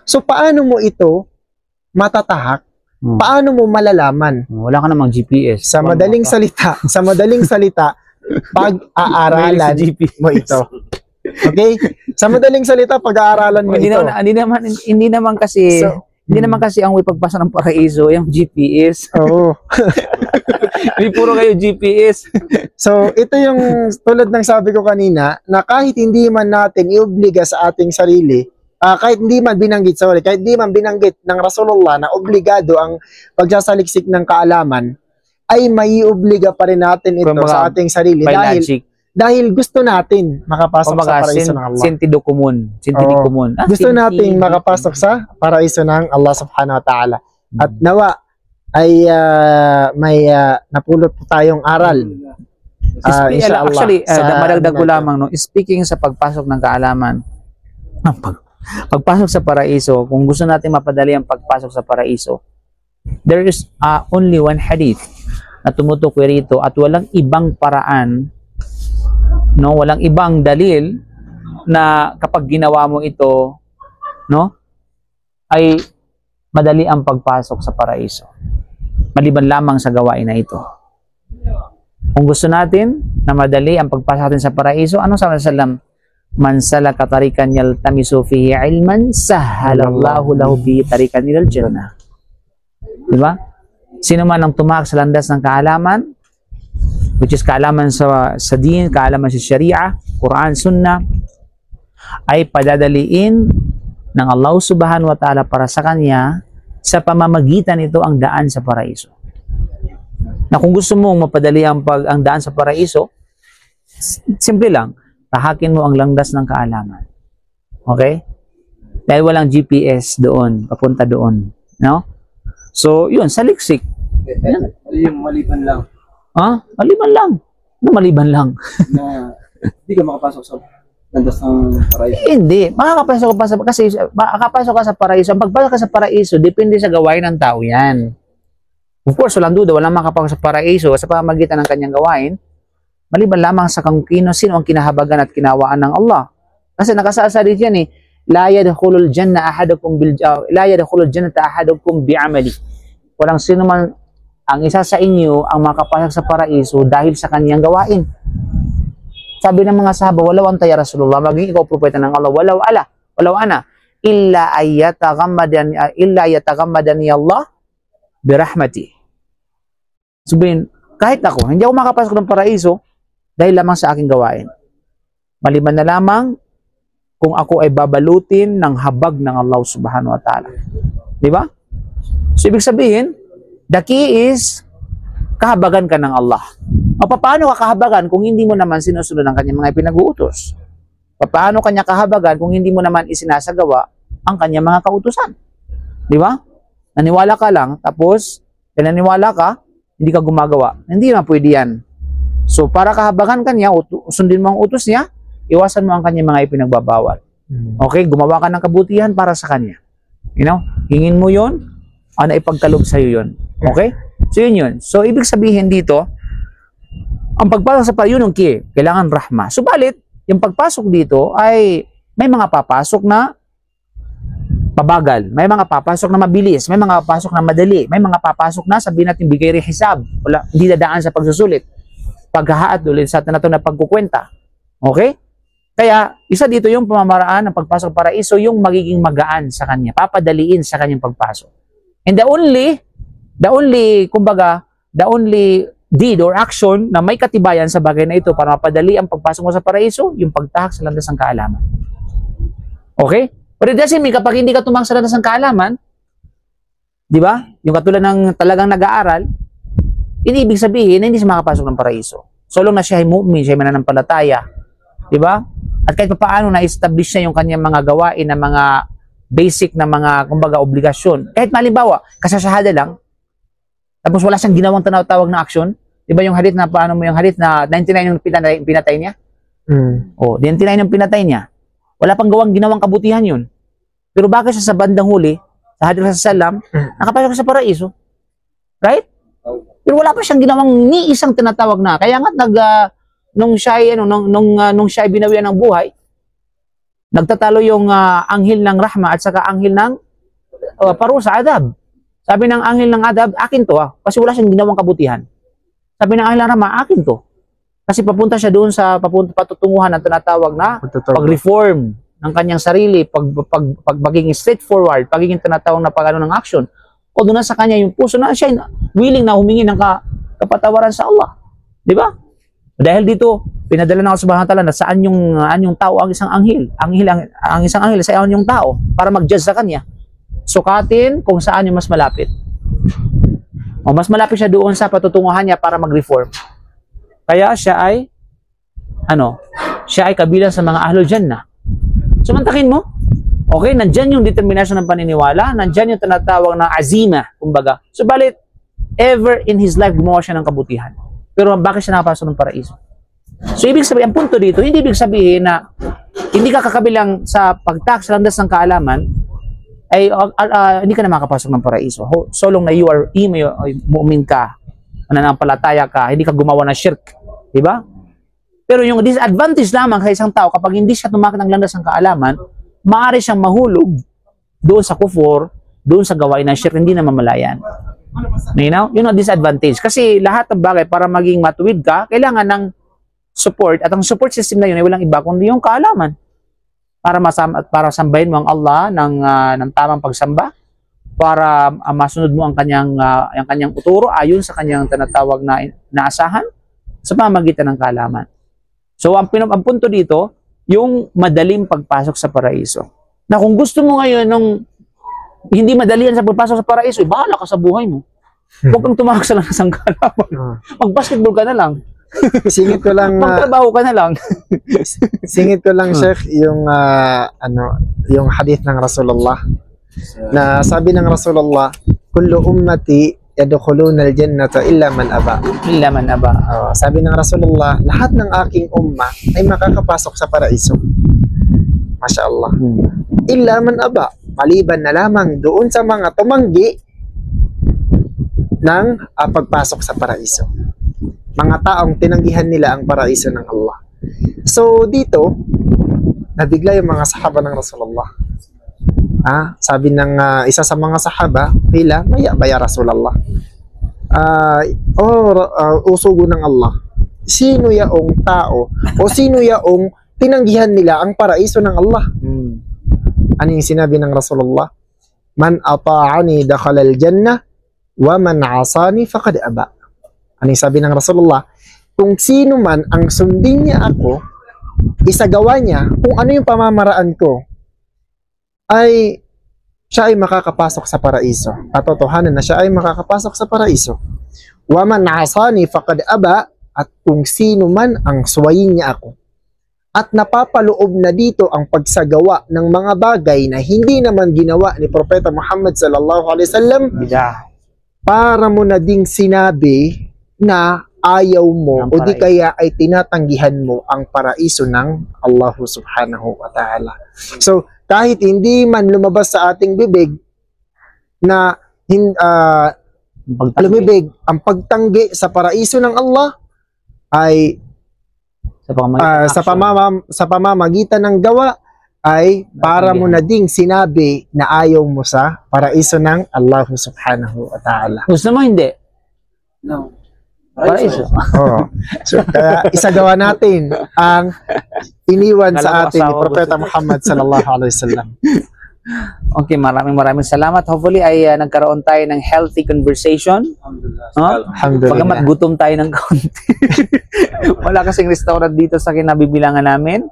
So, paano mo ito matatahak? Paano mo malalaman? Wala ka namang GPS. Sa madaling salita, pag-aaralan mo ito. Okay? Sa madaling salita, pag-aaralan mo Hindi ito. naman kasi So, hindi naman kasi ang way pagpasa ng paraiso yung GPS. Oo. Hindi puro kayo GPS. So, ito yung tulad ng sabi ko kanina, na kahit hindi man natin iobliga sa ating sarili, kahit hindi man binanggit ng Rasulullah na obligado ang pagsasaliksik ng kaalaman, ay maiubliga pa rin natin ito Kumbaga, sa ating sarili By dahil logic. gusto natin makapasok Kumbaga, sa paraiso ng Allah. sentido común. Sentido Oo. común. Gusto nating makapasok sa paraiso ng Allah subhanahu wa ta'ala. At nawa ay may napulot po tayong aral. Inshallah, Actually, sa madagdag ko natin. lamang, no, speaking sa pagpasok ng kaalaman, pagpasok sa paraiso, kung gusto natin mapadali ang pagpasok sa paraiso, there is only one hadith na tumutukoy rito at walang ibang paraan, no, walang ibang dalil na kapag ginawa mo ito, no, ay madali ang pagpasok sa paraiso. Maliban lamang sa gawain na ito. Kung gusto natin na madali ang pagpasok natin sa paraiso, ano sabi ng Sallam? Man salaka tarikan yaltamisu fihi ilman sahhalallahu lahu bihi tarikan ilal jannah. Di ba? Sino man ang tumak sa landas ng kaalaman, which is kaalaman sa din, kaalaman sa Sharia, Quran, Sunnah, ay padadaliin ng Allah subhanahu wa ta'ala para sa kanya sa pamamagitan nito ang daan sa paraiso. Na kung gusto mong mapadali ang daan sa paraiso, simple lang, tahakin mo ang landas ng kaalaman. Okay? Dahil walang GPS doon, papunta doon. No? So, yun, saliksik. Yung maliban lang Maliban lang. Maliban lang. na hindi ka makapasok sa landas ng paraiso. Hindi. Makakapasok ka pa kasi makakapasok ka sa paraiso. Ang pagpasok ka sa paraiso, depende sa gawain ng tao yan. Of course, walang duda, walang makapasok sa paraiso sa pamamagitan ng kanyang gawain, maliban lamang sa kung sino ang kinahabagan at kinawaan ng Allah. Kasi nakasaad yan eh, la yadkhulul jannata ahadukum bi'amali. Walang sino man ang isa sa inyo ang makapasok sa paraiso dahil sa kanyang gawain. Sabi ng mga sahaba, walaw anta ya Rasulullah, maging ikaw propeta ng Allah, walaw ana, illa yataghammadani Allah birahmati. Sabihin, kahit ako, hindi ako makapasok ng paraiso dahil lamang sa aking gawain. Maliban na lamang kung ako ay babalutin ng habag ng Allah subhanahu wa ta'ala. Di ba? So, ibig sabihin, the key is, kahabagan ka ng Allah. O paano ka kahabagan kung hindi mo naman sinusunod ang kanyang mga ipinag-uutos? Paano kanya kahabagan kung hindi mo naman isinasagawa ang kanyang mga kautusan? Di ba? Naniwala ka lang, tapos, naniwala ka, hindi ka gumagawa. Hindi na pwede yan. So, para kahabagan ka niya, sundin mo ang utos niya, iwasan mo ang kanyang mga ipinagbabawal. Okay? Gumawa ka ng kabutihan para sa kanya. You know? Hingin mo yun, na ipagkalob sa'yo yun. Okay? So, yun. So, ibig sabihin dito, ang pagpasok sa yun yung key, kailangan rahma. Subalit, yung pagpasok dito ay may mga papasok na pabagal, may mga papasok na mabilis, may mga papasok na madali, may mga papasok na sabihin natin bigay rin hisab, wala, hindi dadaan sa pagsusulit, paghahaat ulit sa atin na ito na pagkukwenta. Okay? Kaya, isa dito yung pamamaraan ng pagpasok sa paraiso, yung magiging magaan sa kanya, papadaliin sa kanyang pagpasok. And the only deed or action na may katibayan sa bagay na ito para mapadali ang pagpasok mo sa paraiso, yung pagtahak sa landas ng kaalaman. Okay? Pero it doesn't mean kapag hindi ka tumahak sa landas ng kaalaman, di ba? Yung katulad ng talagang nag-aaral, ibig sabihin na hindi siya makapasok ng paraiso. So long na siya ay mu'min, siya ay mananampalataya. Di ba? At kahit paano na-establish niya yung kanyang mga gawain na mga basic na mga, kumbaga, obligasyon. Kahit malimbawa, kasasahada lang, tapos wala siyang ginawang tinatawag na action. Di ba yung hadith na, paano mo yung hadith na 99 yung pinatay niya? O, 99 yung pinatay niya. Wala pang ginawang kabutihan yun. Pero bakit siya sa bandang huli, sa hadith sa salam, nakapasok sa paraiso? Right? Pero wala pa siyang ginawang ni isang tinatawag na. Kaya nga nung siya ay binawian ng buhay, nagtatalo yung anghel ng rahma at saka anghel ng parusa, adab. Sabi ng anghel ng adab, akin to kasi wala siyang ginawang kabutihan. Sabi ng anghel ng rahma, akin to. Kasi papunta siya doon sa patutunguhan ng tinatawag na pag-reform ng kanyang sarili, pagiging straightforward, pagiging tinatawag na pag-ano ng action. O doon na sa kanya yung puso na siya willing na humingi ng kapatawaran sa Allah. Di ba? Dahil dito, pinadala ng Allah subhanahu wa ta'ala na saan yung tao ang isang anghel. Ang isang anghel sa yung tao para mag-judge sa kanya. Sukatin kung saan yung mas malapit. O mas malapit siya doon sa patutunguhan niya para mag-reform. Kaya siya ay kabilang sa mga ahlul jannah. Sumantakin mo. Okay, nandyan yung determination ng paniniwala, nandyan yung tinatawag na azima, kumbaga. Subalit, ever in his life gumawa siya ng kabutihan. Pero bakit siya nakapasok ng paraiso? So, ibig sabihin, ang punto dito, hindi ibig sabihin na hindi ka kakabilang sa pagtak sa landas ng kaalaman, ay hindi ka na makapasok ng paraiso. So long na you are mu'min ka, mananampalataya ka, hindi ka gumawa ng shirk. Diba? Pero yung disadvantage lamang sa isang tao, kapag hindi siya tumakit ng landas ng kaalaman, maaari siyang mahulog doon sa kufur, doon sa gawain ng shirk, hindi na mamalayan. Yun ang disadvantage. Kasi lahat ng bagay para maging matuwid ka, kailangan ng support. At ang support system na yun ay walang iba kundi yung kaalaman. Para sambahin mo ang Allah ng tamang pagsamba, para masunod mo ang kanyang uturo ayon sa kanyang tinatawag na naasahan sa pamamagitan ng kaalaman. So ang punto dito, yung madaling pagpasok sa paraiso. Na kung gusto mo ngayon nung hindi madali yan sa pagpasok sa paraiso, bahala ka sa buhay mo. Huwag kang tumahak sa landas ng kaalaman. Mag-basketball ka na lang. Singit ko lang magtrabaho ka na lang. Singit ko lang, Sheikh, yung yung hadith ng Rasulullah. Na sabi ng Rasulullah, kullu ummati yadkhuluna al-jannata illa man aba. Illa man aba. Sabi ng Rasulullah, lahat ng aking umma ay makakapasok sa paraiso. Masya Allah. Illa man aba. Maliban na lamang doon sa mga tumanggi ng pagpasok sa paraiso. Mga taong tinanggihan nila ang paraiso ng Allah. So dito, nabigla yung mga sahaba ng Rasulullah. Sabi ng isa sa mga sahaba, "Pila, maya ba ya Rasulullah?" Usugo ng Allah. Sino yaong tao o sino yaong tinanggihan nila ang paraiso ng Allah? Ano yung sinabi ng Rasulullah? Man ata'ani dakhala al-jannah wa man 'asani faqad aba. Ano yung sabi ng Rasulullah? Kung sino man ang sundin niya ako, isagawa niya kung ano yung pamamaraan ko, ay siya ay makakapasok sa paraiso. Katotohanan na siya ay makakapasok sa paraiso. Wa man 'asani faqad aba, at kung sino man ang suwayin niya ako. At napapaloob na dito ang pagsagawa ng mga bagay na hindi naman ginawa ni Propeta Muhammad sallallahu alaihi wasallam, para mo na ding sinabi na ayaw mo o di kaya ay tinatanggihan mo ang paraiso ng Allah subhanahu wa ta'ala. So, kahit hindi man lumabas sa ating bibig na lumibig ang pagtanggi sa paraiso ng Allah, ay sa pamamagitan ng gawa, ay para mo na ding sinabi na ayaw mo sa paraiso ng Allah subhanahu wa ta'ala. Gusto mo hindi? No. Paraiso. Oo. So, kaya isagawa natin ang iniwan Kala sa ko atin ni asawa ko Propeta Muhammad sallallahu alaihi wasallam. Okay, maraming salamat. Hopefully ay nagkaroon tayo ng healthy conversation. Huh? Pagamat Alhamdulillah. gutom tayo ng kaunti. Wala kasing restaurant dito sa kinabibilangan namin.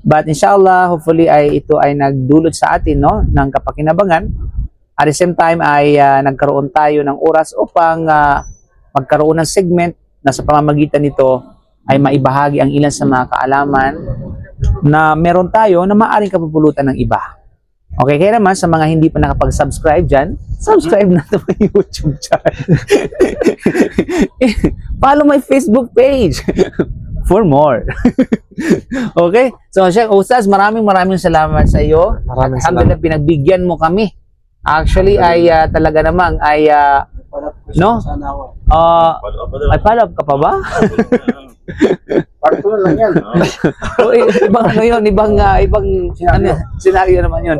But inshallah, hopefully ay ito ay nagdulot sa atin no ng kapakinabangan. At the same time ay nagkaroon tayo ng oras upang magkaroon ng segment na sa pamamagitan nito ay maibahagi ang ilan sa mga kaalaman na meron tayo na maaaring kapupulutan ng iba. Okay, kaya naman sa mga hindi pa nakapag-subscribe dyan, subscribe na to my YouTube channel. Follow my Facebook page for more. Okay? So, Sheikh Ustaz, maraming salamat sa iyo. Maraming Alhamdulillah, pinagbigyan mo kami. Actually, ay talaga namang ay no? Ay follow up ka pa ba? Parto lang yan. O, ibang ano yun, ibang senaryo naman yun.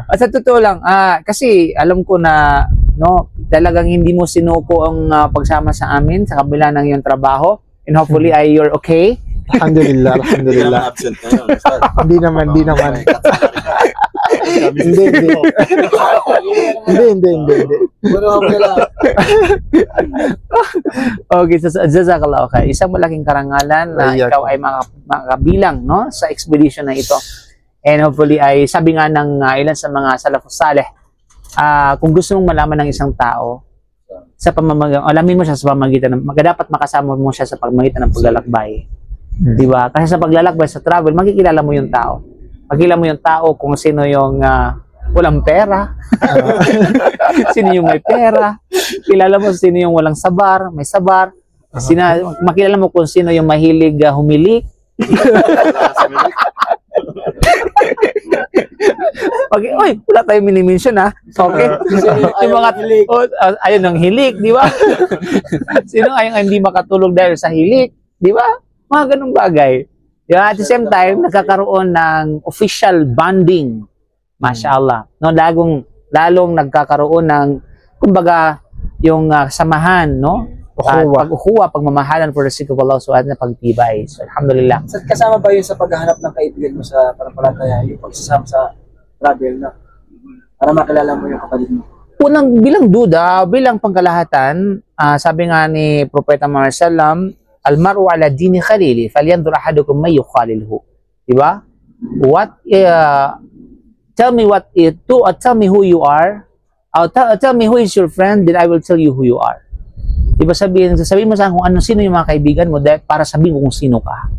At sa totoo lang, kasi alam ko na no, talagang hindi mo sinuko ang pagsama sa amin sa kabila ng iyong trabaho, and hopefully ay you're okay. Alhamdulillah, Hindi alhamdulillah. naman absent ngayon. Ustad. Hindi naman. Hindi. Okay, so jazakallah okay. Isang malaking karangalan na Ayyak. ikaw ay makabilang no sa expedition na ito. And hopefully ay sabi nga ng ilan sa mga salafus saleh, kung gusto mong malaman ng isang tao sa pamamagitan, alamin mo siya sa pamamagitan ng dapat makasama mo siya sa pamamagitan ng paglalakbay. Di ba? Kasi sa paglalakbay sa travel, makikilala mo yung tao. Makikilala mo yung tao kung sino yung walang pera. Sino yung may pera. Kilala mo sino yung walang sabar, may sabar. Makilala mo kung sino yung mahilig humilik. Okay, oy, wala tayong minimension ha. Okay. Yung mga ayun ang hilik, di ba? Sino ay hindi makatulog dahil sa hilik, di ba? Mga ganung bagay. Yeah, at the same time, nagkakaroon ng official bonding. Mashallah. No, lalong nagkakaroon ng kumbaga yung samahan, no? Pag-ukhuwa, pagmamahalan for the sake of Allah subhanahu wa ta'ala na pagtibay. So, alhamdulillah. Sa kasama ba yun sa paghahanap ng kaibigan mo sa panampalataya, yung pagsasama sa travel na para makilala mo yung kapatid mo? Unang bilang duda, bilang pangkalahatan, sabi nga ni Propeta Muhammad sallam, almaru ala dini khalili, falyanzur ahadukum may yukhalilhu. Diba? Tell me who you are, tell me who is your friend, then I will tell you who you are. Diba sabihin mo sa akin kung sino yung mga kaibigan mo dahil para sabihin ko kung sino ka.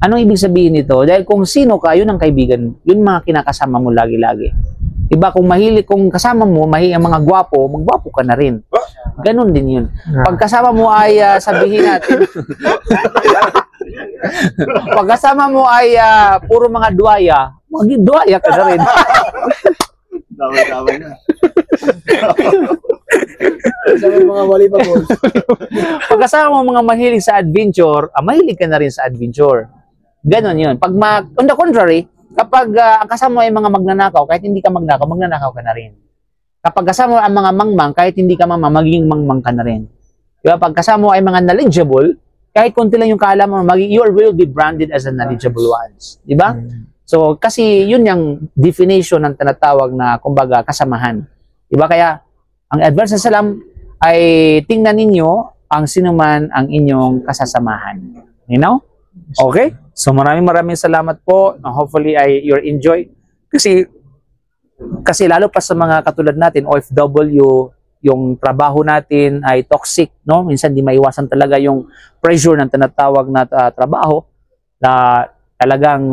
Anong ibig sabihin nito? Dahil kung sino ka, yun ang kaibigan, yun mga kinakasama mo lagi-lagi. Diba kung kasama mo, ang mga gwapo, magwapo ka na rin. Ganon din yun. Pag kasama mo ay sabihin natin, pag kasama mo ay puro mga duwaya, magduwaya ka na rin. Daway na. Sa mga wali pa po. Pag kasama mo mga mahilig sa adventure, mahilig ka na rin sa adventure. Ganon yun. On the contrary, kapag ang kasama mo ay mga magnanakaw, kahit hindi ka magnanakaw ka na rin. Kapag kasama mo ang mga mangmang, kahit hindi ka magiging mangmang ka na rin. Diba? Pag kasama mo ay mga knowledgeable, kahit konti lang yung kaalaman mo, you will be branded as a knowledgeable ones. Diba? So, kasi yun yung definition ng tinatawag na, kumbaga, kasamahan. Diba? Kaya, ang advice sa salam ay tingnan ninyo ang sinuman ang inyong kasasamahan. You know? Okay? So, maraming salamat po. Hopefully, you're enjoy. Kasi lalo pa sa mga katulad natin, OFW, yung trabaho natin ay toxic, no? Minsan di maiwasan talaga yung pressure ng tinatawag na trabaho na talagang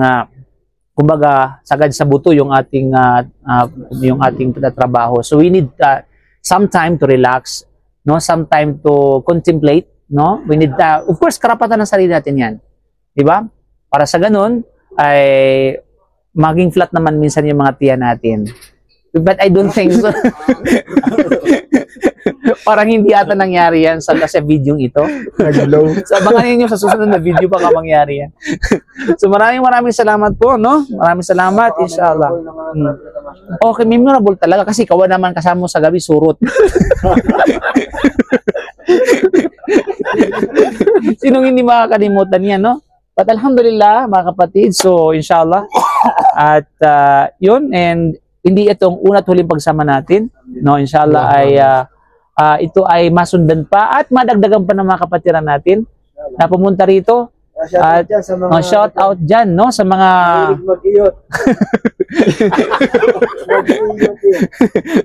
kumbaga sagad sa buto yung ating trabaho. So we need some time to relax, no? Some time to contemplate, no? We need of course karapatan ng sarili natin 'yan. 'Di ba? Para sa ganun ay maging flat naman minsan yung mga tiyan natin. But I don't think so. Parang hindi ata nangyari yan sa video ito. Nag-blow. So, abangan ninyo sa susunod na video baka mangyari yan. So, maraming salamat po, no? Maraming salamat, inshallah. Okay, memorable talaga kasi kawan naman kasama mo sa gabi, surot. Sinong hindi makakalimutan yan, no? But alhamdulillah, mga kapatid, so inshallah, at yun, and hindi itong una't huling pagsama natin, no? Inshallah ay ito ay masundan pa at madagdagan pa ng mga kapatiran natin na pumunta rito. At shout out dyan, no? Sa mga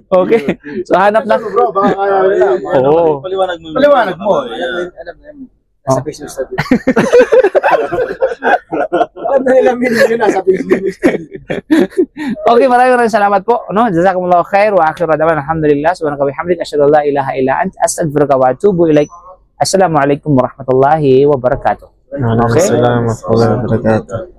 okay. So hanap na. Bro, baka kaya nila. Oo. Paliwanag mo. Nasa Facebook study. Alam na nila yun nasa Facebook study. Okay, maraming salamat po, no? Jazakumullahu khair wa akhiru da'wana alhamdulillah subhanaka wa bihamdika asyhadu an la ilaha illa anta astaghfiruka wa atubu ilaik. Assalamualaikum warahmatullahi wabarakatuh. Assalamualaikum warahmatullahi wabarakatuh.